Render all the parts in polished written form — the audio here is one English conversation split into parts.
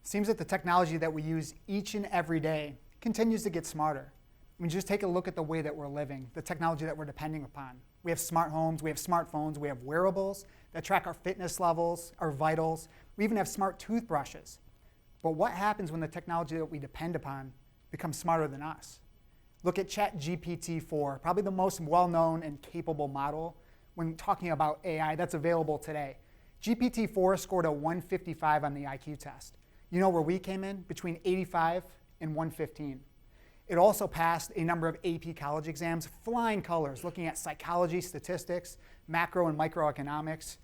Seems that the technology that we use each and every day continues to get smarter. I mean, just take a look at the way that we're living, the technology that we're depending upon. We have smart homes, we have smartphones, we have wearables that track our fitness levels, our vitals. We even have smart toothbrushes. But what happens when the technology that we depend upon becomes smarter than us? Look at ChatGPT-4, probably the most well-known and capable model when talking about AI that's available today. GPT-4 scored a 155 on the IQ test. You know where we came in? Between 85 and 115. It also passed a number of AP college exams, flying colors, looking at psychology, statistics, macro and microeconomics.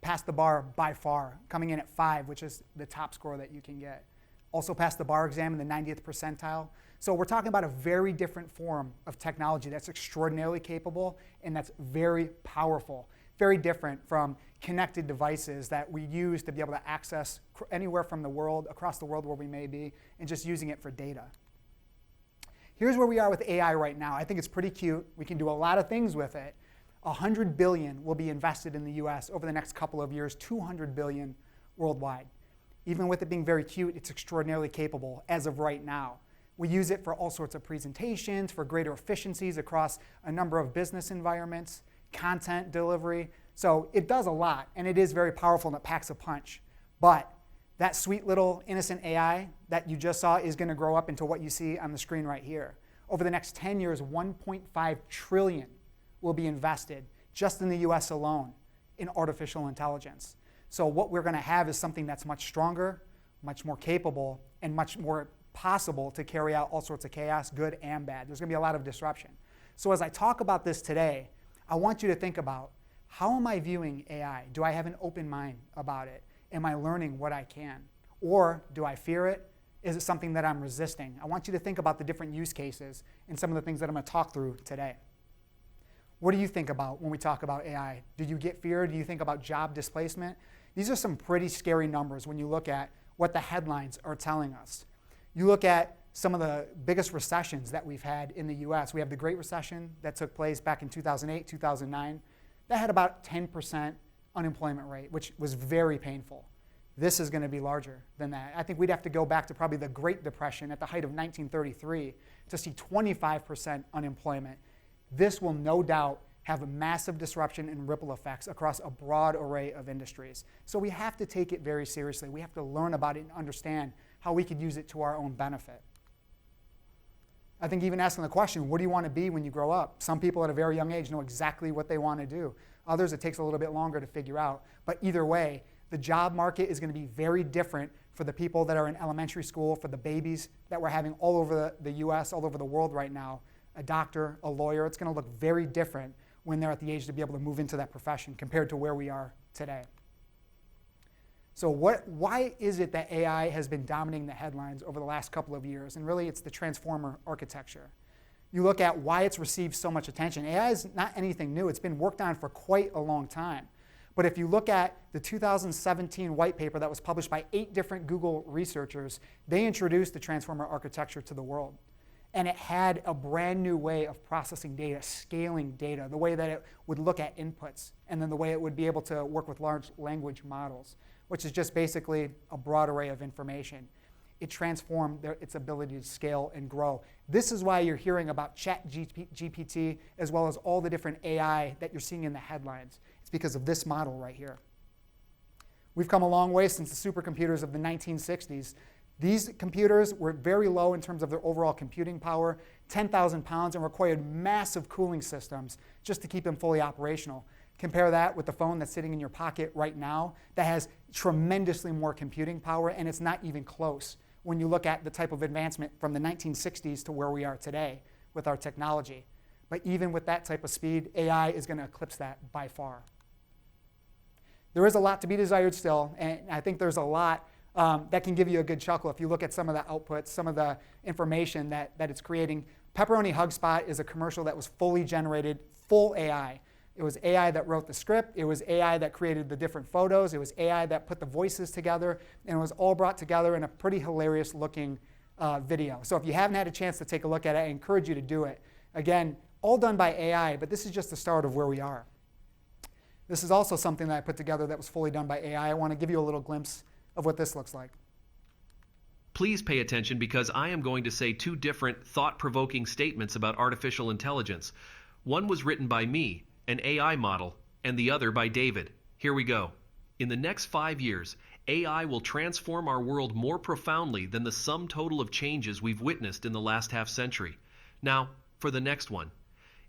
Passed the bar by far, coming in at 5, which is the top score that you can get. Also passed the bar exam in the 90th percentile. So we're talking about a very different form of technology that's extraordinarily capable and that's very powerful. Very different from connected devices that we use to be able to access anywhere from the world, across the world where we may be, and just using it for data. Here's where we are with AI right now. I think it's pretty cute. We can do a lot of things with it. $100 billion will be invested in the US over the next couple of years, $200 billion worldwide. Even with it being very cute, it's extraordinarily capable as of right now. We use it for all sorts of presentations, for greater efficiencies across a number of business environments, content delivery. So it does a lot, and it is very powerful, and it packs a punch. But that sweet little innocent AI that you just saw is going to grow up into what you see on the screen right here. Over the next 10 years, $1.5 trillion will be invested just in the US alone in artificial intelligence. So what we're going to have is something that's much stronger, much more capable, and much more possible to carry out all sorts of chaos, good and bad. There's going to be a lot of disruption. So as I talk about this today, I want you to think about, how am I viewing AI? Do I have an open mind about it? Am I learning what I can? Or do I fear it? Is it something that I'm resisting? I want you to think about the different use cases and some of the things that I'm going to talk through today. What do you think about when we talk about AI? Do you get fear? Do you think about job displacement? These are some pretty scary numbers when you look at what the headlines are telling us. You look at some of the biggest recessions that we've had in the US. We have the Great Recession that took place back in 2008, 2009. That had about 10% unemployment rate, which was very painful. This is going to be larger than that. I think we'd have to go back to probably the Great Depression at the height of 1933 to see 25% unemployment. This will no doubt have a massive disruption and ripple effects across a broad array of industries. So we have to take it very seriously. We have to learn about it and understand how we could use it to our own benefit. I think even asking the question, what do you want to be when you grow up? Some people at a very young age know exactly what they want to do. Others, it takes a little bit longer to figure out. But either way, the job market is going to be very different for the people that are in elementary school, for the babies that we're having all over the US, all over the world right now. A doctor, a lawyer, it's going to look very different when they're at the age to be able to move into that profession compared to where we are today. So why is it that AI has been dominating the headlines over the last couple of years? And really, it's the transformer architecture. You look at why it's received so much attention. AI is not anything new. It's been worked on for quite a long time. But if you look at the 2017 white paper that was published by 8 different Google researchers, they introduced the transformer architecture to the world. And it had a brand new way of processing data, scaling data, the way that it would look at inputs, and then the way it would be able to work with large language models, which is just basically a broad array of information. It transformed its ability to scale and grow. This is why you're hearing about ChatGPT as well as all the different AI that you're seeing in the headlines. It's because of this model right here. We've come a long way since the supercomputers of the 1960s. These computers were very low in terms of their overall computing power, 10,000 pounds, and required massive cooling systems just to keep them fully operational. Compare that with the phone that's sitting in your pocket right now that has tremendously more computing power, and it's not even close when you look at the type of advancement from the 1960s to where we are today with our technology. But even with that type of speed, AI is going to eclipse that by far. There is a lot to be desired still, and I think there's a lot that can give you a good chuckle if you look at some of the outputs, some of the information that it's creating. Pepperoni Hug Spot is a commercial that was fully generated, full AI. It was AI that wrote the script. It was AI that created the different photos. It was AI that put the voices together. And it was all brought together in a pretty hilarious looking video. So if you haven't had a chance to take a look at it, I encourage you to do it. Again, all done by AI, but this is just the start of where we are. This is also something that I put together that was fully done by AI. I want to give you a little glimpse of what this looks like. Please pay attention because I am going to say two different thought-provoking statements about artificial intelligence. One was written by me, an AI model, and the other by David. Here we go. In the next 5 years, AI will transform our world more profoundly than the sum total of changes we've witnessed in the last half-century. Now, for the next one.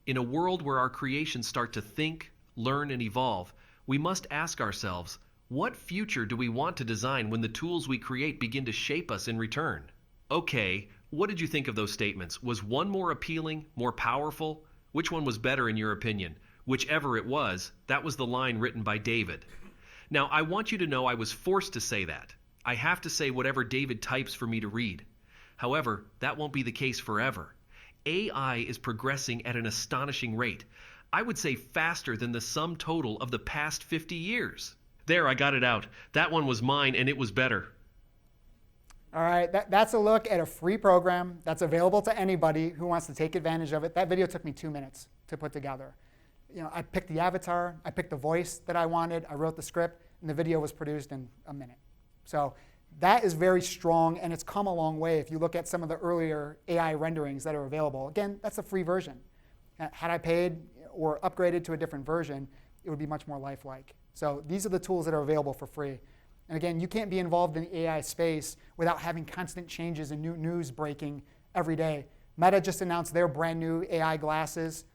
In a world where our creations start to think, learn, and evolve, we must ask ourselves, what future do we want to design when the tools we create begin to shape us in return? Okay, what did you think of those statements? Was one more appealing, more powerful? Which one was better in your opinion? Whichever it was, that was the line written by David. Now, I want you to know I was forced to say that. I have to say whatever David types for me to read. However, that won't be the case forever. AI is progressing at an astonishing rate. I would say faster than the sum total of the past 50 years. There, I got it out. That one was mine, and it was better. All right, that's a look at a free program that's available to anybody who wants to take advantage of it. That video took me 2 minutes to put together. I picked the avatar, I picked the voice that I wanted, I wrote the script, and the video was produced in a minute. So that is very strong, and it's come a long way if you look at some of the earlier AI renderings that are available. Again, that's a free version. Had I paid or upgraded to a different version, it would be much more lifelike. So these are the tools that are available for free. And again, you can't be involved in the AI space without having constant changes and new news breaking every day. Meta just announced their brand new AI glasses.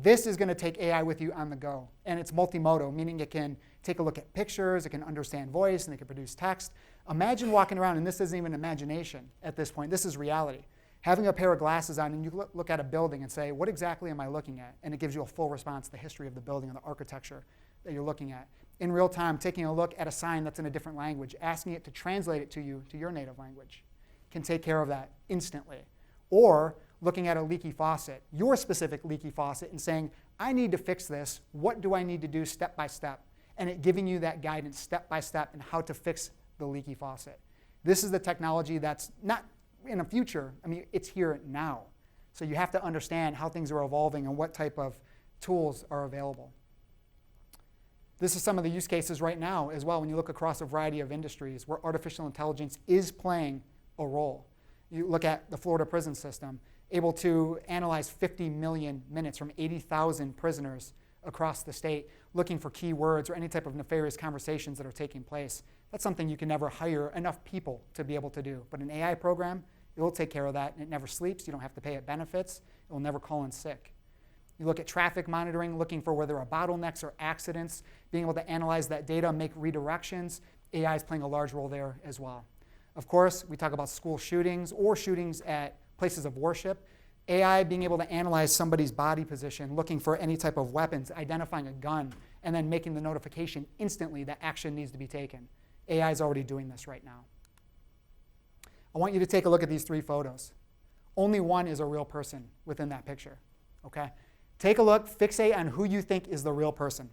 This is going to take AI with you on the go. And it's multimodal, meaning it can take a look at pictures, it can understand voice, and it can produce text. Imagine walking around, and this isn't even imagination at this point. This is reality. Having a pair of glasses on, and you look at a building and say, what exactly am I looking at? And it gives you a full response to the history of the building and the architecture that you're looking at. In real time, taking a look at a sign that's in a different language, asking it to translate it to you, to your native language, can take care of that instantly. Or looking at a leaky faucet, your specific leaky faucet, and saying, I need to fix this. What do I need to do step by step? And it giving you that guidance step by step in how to fix the leaky faucet. This is the technology that's not in the future. I mean, it's here now. So you have to understand how things are evolving and what type of tools are available. This is some of the use cases right now as well when you look across a variety of industries where artificial intelligence is playing a role. You look at the Florida prison system, able to analyze 50 million minutes from 80,000 prisoners across the state, looking for keywords or any type of nefarious conversations that are taking place. That's something you can never hire enough people to be able to do. But an AI program, it will take care of that, and it never sleeps. You don't have to pay it benefits. It will never call in sick. You look at traffic monitoring, looking for where there are bottlenecks or accidents, being able to analyze that data, make redirections. AI is playing a large role there as well. Of course, we talk about school shootings or shootings at places of worship. AI being able to analyze somebody's body position, looking for any type of weapons, identifying a gun, and then making the notification instantly that action needs to be taken. AI is already doing this right now. I want you to take a look at these 3 photos. Only one is a real person within that picture. Okay? Take a look, fixate on who you think is the real person.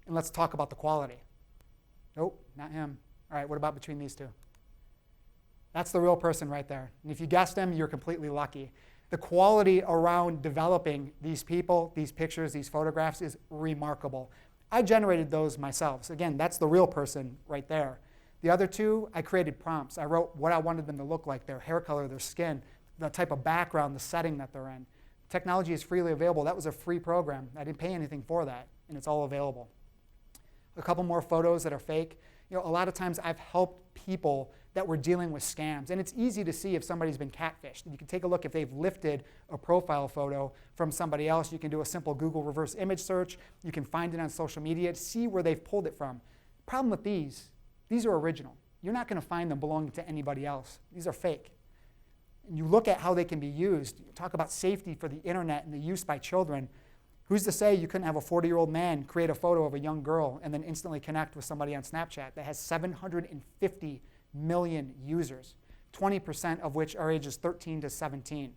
And let's talk about the quality. Nope, not him. All right, what about between these 2? That's the real person right there. And if you guessed him, you're completely lucky. The quality around developing these people, these pictures, these photographs is remarkable. I generated those myself. So again, that's the real person right there. The other 2, I created prompts. I wrote what I wanted them to look like, their hair color, their skin, the type of background, the setting that they're in. Technology is freely available. That was a free program. I didn't pay anything for that, and it's all available. A couple more photos that are fake. A lot of times I've helped people that were dealing with scams, and it's easy to see if somebody's been catfished. You can take a look if they've lifted a profile photo from somebody else. You can do a simple Google reverse image search. You can find it on social media to see where they've pulled it from. Problem with these are original. You're not going to find them belonging to anybody else. These are fake. And you look at how they can be used. You talk about safety for the internet and the use by children. Who's to say you couldn't have a 40-year-old man create a photo of a young girl and then instantly connect with somebody on Snapchat that has 750 million users, 20% of which are ages 13 to 17.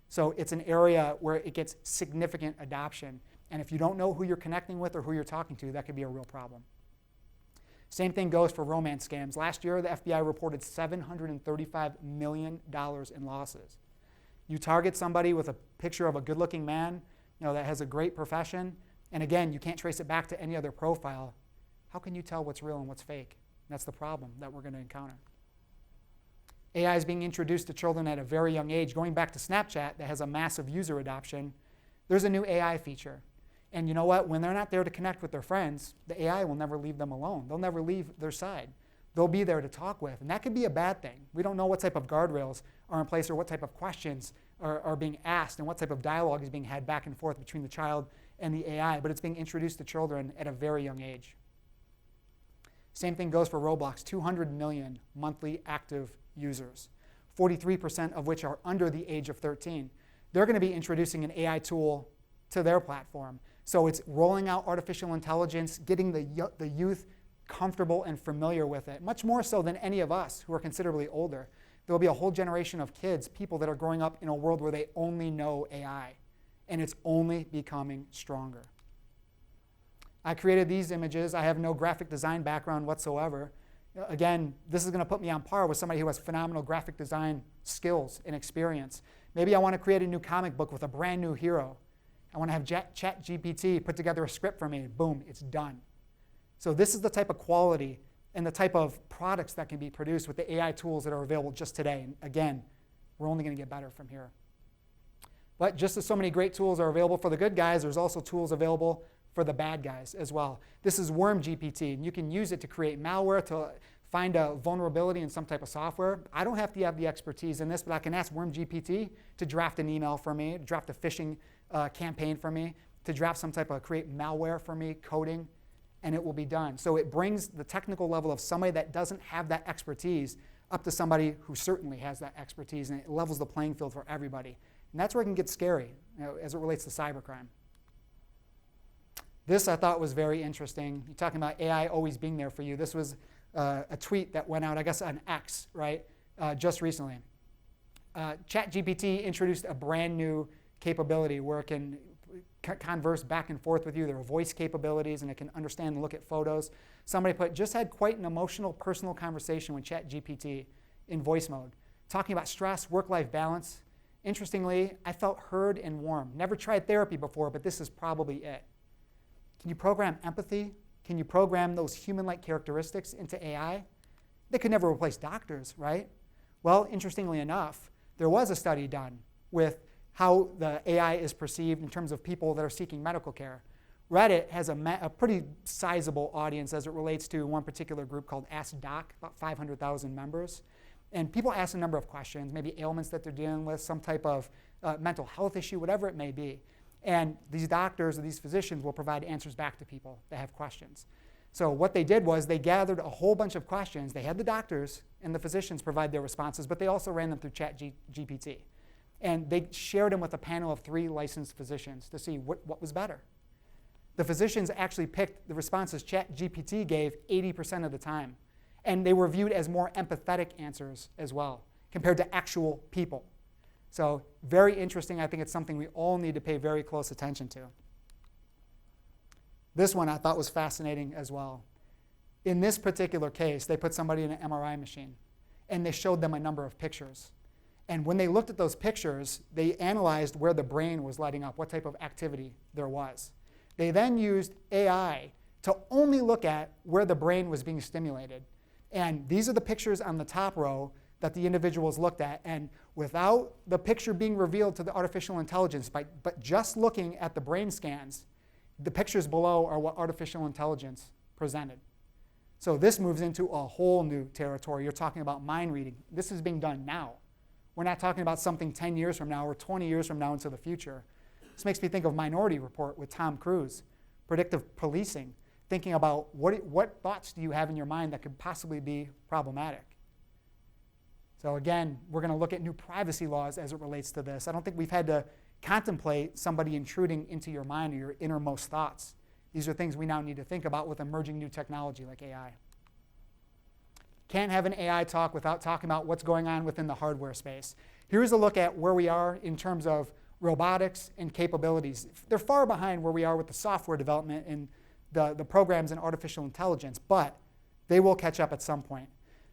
So it's an area where it gets significant adoption. And if you don't know who you're connecting with or who you're talking to, that could be a real problem. Same thing goes for romance scams. Last year, the FBI reported $735 million in losses. You target somebody with a picture of a good-looking man, that has a great profession, and again, you can't trace it back to any other profile. How can you tell what's real and what's fake? That's the problem that we're going to encounter. AI is being introduced to children at a very young age. Going back to Snapchat that has a massive user adoption, there's a new AI feature. And you know what? When they're not there to connect with their friends, the AI will never leave them alone. They'll never leave their side. They'll be there to talk with. And that could be a bad thing. We don't know what type of guardrails are in place or what type of questions are being asked and what type of dialogue is being had back and forth between the child and the AI. But it's being introduced to children at a very young age. Same thing goes for Roblox. 200 million monthly active users, 43% of which are under the age of 13. They're going to be introducing an AI tool to their platform. So it's rolling out artificial intelligence, getting the youth comfortable and familiar with it, much more so than any of us who are considerably older. There will be a whole generation of kids, people that are growing up in a world where they only know AI, and it's only becoming stronger. I created these images. I have no graphic design background whatsoever. Again, this is going to put me on par with somebody who has phenomenal graphic design skills and experience. Maybe I want to create a new comic book with a brand new hero. I want to have ChatGPT put together a script for me. Boom, it's done. So this is the type of quality and the type of products that can be produced with the AI tools that are available just today. And again, we're only going to get better from here. But just as so many great tools are available for the good guys, there's also tools available for the bad guys as well. This is Worm GPT, and you can use it to create malware, to find a vulnerability in some type of software. I don't have to have the expertise in this, but I can ask Worm GPT to draft an email for me, to draft a phishing campaign for me, to draft some type of create malware for me, coding, and it will be done. So it brings the technical level of somebody that doesn't have that expertise up to somebody who certainly has that expertise, and it levels the playing field for everybody. And that's where it can get scary, as it relates to cybercrime. This I thought was very interesting. You're talking about AI always being there for you. This was a tweet that went out, I guess, on X, right, just recently. ChatGPT introduced a brand new capability where it can converse back and forth with you. There are voice capabilities, and it can understand and look at photos. Somebody put, just had quite an emotional, personal conversation with ChatGPT in voice mode, talking about stress, work-life balance. Interestingly, I felt heard and warm. Never tried therapy before, but this is probably it. Can you program empathy? Can you program those human-like characteristics into AI? They could never replace doctors, right? Well, interestingly enough, there was a study done with how the AI is perceived in terms of people that are seeking medical care. Reddit has a pretty sizable audience as it relates to one particular group called Ask Doc, about 500,000 members. And people ask a number of questions, maybe ailments that they're dealing with, some type of mental health issue, whatever it may be. And these doctors or these physicians will provide answers back to people that have questions. So what they did was they gathered a whole bunch of questions. They had the doctors and the physicians provide their responses, but they also ran them through ChatGPT. And they shared them with a panel of 3 licensed physicians to see what was better. The physicians actually picked the responses ChatGPT gave 80% of the time. And they were viewed as more empathetic answers as well, compared to actual people. So very interesting. I think it's something we all need to pay very close attention to. This one I thought was fascinating as well. In this particular case, they put somebody in an MRI machine, and they showed them a number of pictures. And when they looked at those pictures, they analyzed where the brain was lighting up, what type of activity there was. They then used AI to only look at where the brain was being stimulated. And these are the pictures on the top row that the individuals looked at. And without the picture being revealed to the artificial intelligence, but just looking at the brain scans, the pictures below are what artificial intelligence presented. So this moves into a whole new territory. You're talking about mind reading. This is being done now. We're not talking about something 10 years from now or 20 years from now into the future. This makes me think of Minority Report with Tom Cruise, predictive policing, thinking about what thoughts do you have in your mind that could possibly be problematic. So again, we're going to look at new privacy laws as it relates to this. I don't think we've had to contemplate somebody intruding into your mind or your innermost thoughts. These are things we now need to think about with emerging new technology like AI. Can't have an AI talk without talking about what's going on within the hardware space. Here's a look at where we are in terms of robotics and capabilities. They're far behind where we are with the software development and the programs in artificial intelligence, but they will catch up at some point.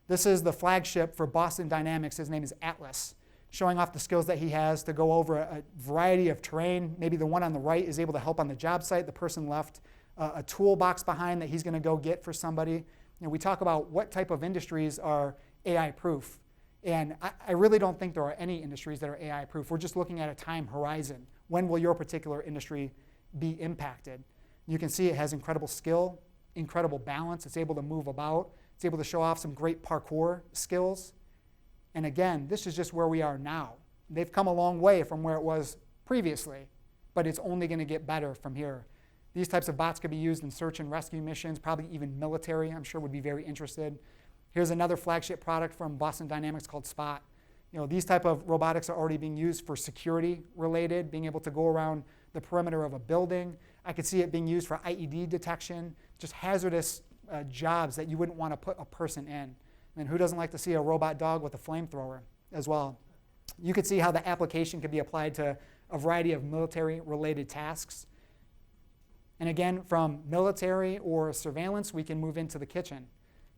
This is the flagship for Boston Dynamics. His name is Atlas, showing off the skills that he has to go over a variety of terrain. Maybe the one on the right is able to help on the job site. The person left a toolbox behind that he's going to go get for somebody. You know, we talk about what type of industries are AI proof. And I really don't think there are any industries that are AI proof. We're just looking at a time horizon. When will your particular industry be impacted? You can see it has incredible skill, incredible balance. It's able to move about. It's able to show off some great parkour skills. And again, this is just where we are now. They've come a long way from where it was previously, but it's only going to get better from here. These types of bots could be used in search and rescue missions, probably even military, I'm sure would be very interested. Here's another flagship product from Boston Dynamics called Spot. These type of robotics are already being used for security related, being able to go around the perimeter of a building. I could see it being used for IED detection, just hazardous jobs that you wouldn't want to put a person in. And who doesn't like to see a robot dog with a flamethrower as well? You could see how the application could be applied to a variety of military-related tasks. And again, from military or surveillance, we can move into the kitchen.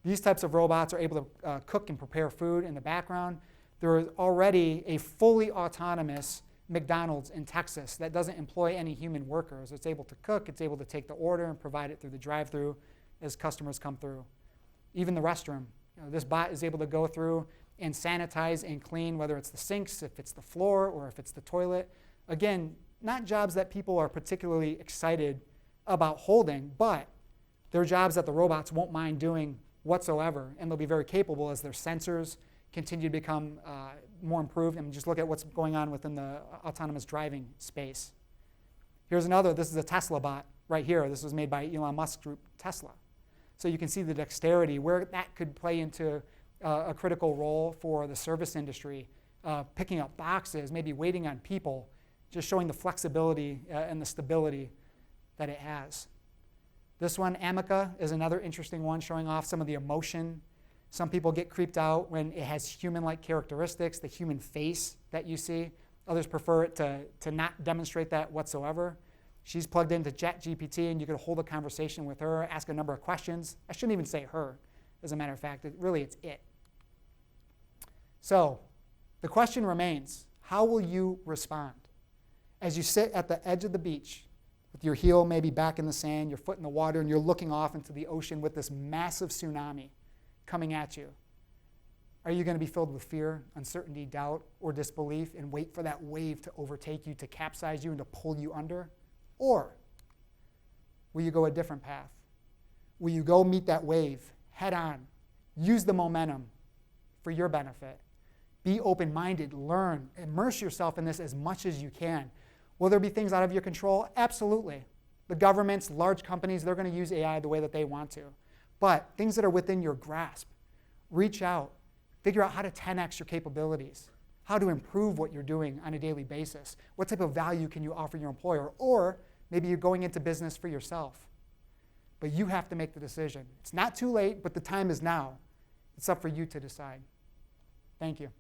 These types of robots are able to cook and prepare food in the background. There is already a fully autonomous McDonald's in Texas that doesn't employ any human workers. It's able to cook, it's able to take the order and provide it through the drive-thru as customers come through. Even the restroom. This bot is able to go through and sanitize and clean, whether it's the sinks, if it's the floor, or if it's the toilet. Again, not jobs that people are particularly excited about holding, but they're jobs that the robots won't mind doing whatsoever, and they'll be very capable as their sensors continue to become more improved. And just look at what's going on within the autonomous driving space. Here's another. This is a Tesla bot right here. This was made by Elon Musk's group, Tesla. So you can see the dexterity, where that could play into a critical role for the service industry, picking up boxes, maybe waiting on people, just showing the flexibility and the stability that it has. This one, Amica, is another interesting one, showing off some of the emotion. Some people get creeped out when it has human-like characteristics, the human face that you see. Others prefer it to not demonstrate that whatsoever. She's plugged into ChatGPT, and you can hold a conversation with her, ask a number of questions. I shouldn't even say her, as a matter of fact. It's it. So the question remains, how will you respond? As you sit at the edge of the beach, with your heel maybe back in the sand, your foot in the water, and you're looking off into the ocean with this massive tsunami coming at you, are you going to be filled with fear, uncertainty, doubt, or disbelief, and wait for that wave to overtake you, to capsize you, and to pull you under? Or will you go a different path? Will you go meet that wave head on, use the momentum for your benefit, be open-minded, learn, immerse yourself in this as much as you can? Will there be things out of your control? Absolutely. The governments, large companies, they're going to use AI the way that they want to. But things that are within your grasp, reach out, figure out how to 10x your capabilities, how to improve what you're doing on a daily basis. What type of value can you offer your employer? Or maybe you're going into business for yourself. But you have to make the decision. It's not too late, but the time is now. It's up for you to decide. Thank you.